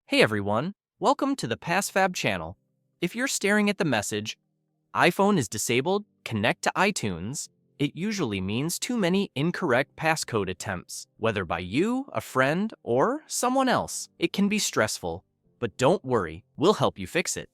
Hey everyone, welcome to the PassFab channel. If you're staring at the message, iPhone is disabled, connect to iTunes, it usually means too many incorrect passcode attempts, whether by you, a friend, or someone else. It can be stressful, but don't worry, we'll help you fix it.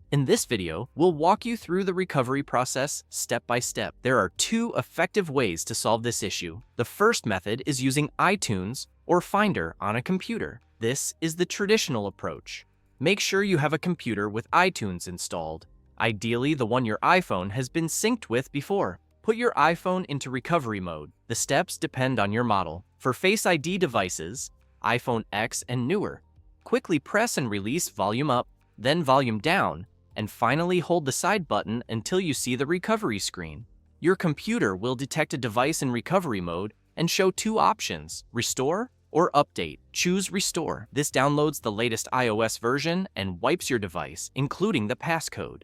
In this video, we'll walk you through the recovery process step by step. There are two effective ways to solve this issue. The first method is using iTunes or Finder on a computer. This is the traditional approach. Make sure you have a computer with iTunes installed, ideally the one your iPhone has been synced with before. Put your iPhone into recovery mode. The steps depend on your model. For Face ID devices, iPhone X and newer, quickly press and release volume up, then volume down, and finally hold the side button until you see the recovery screen. Your computer will detect a device in recovery mode and show two options, restore or update. Choose restore. This downloads the latest iOS version and wipes your device, including the passcode.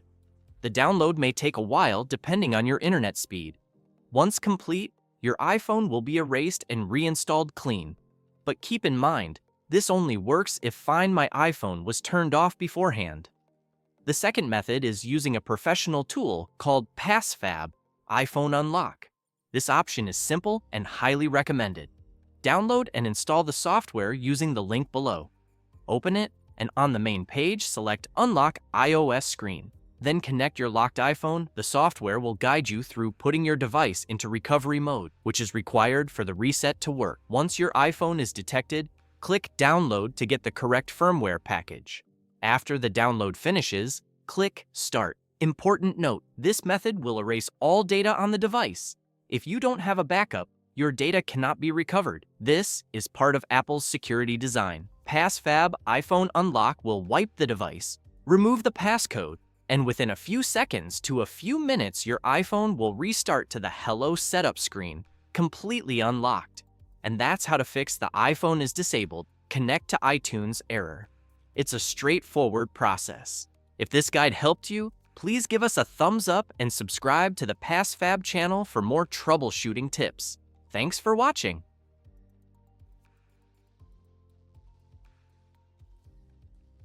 The download may take a while depending on your internet speed. Once complete, your iPhone will be erased and reinstalled clean. But keep in mind, this only works if Find My iPhone was turned off beforehand. The second method is using a professional tool called PassFab iPhone Unlock. This option is simple and highly recommended. Download and install the software using the link below. Open it, and on the main page, select Unlock iOS screen. Then connect your locked iPhone. The software will guide you through putting your device into recovery mode, which is required for the reset to work. Once your iPhone is detected, click Download to get the correct firmware package. After the download finishes, click Start. Important note, this method will erase all data on the device. If you don't have a backup, your data cannot be recovered. This is part of Apple's security design. PassFab iPhone Unlock will wipe the device, remove the passcode, and within a few seconds to a few minutes, your iPhone will restart to the Hello Setup screen, completely unlocked. And that's how to fix the iPhone is disabled, connect to iTunes error. It's a straightforward process. If this guide helped you, please give us a thumbs up and subscribe to the PassFab channel for more troubleshooting tips. Thanks for watching.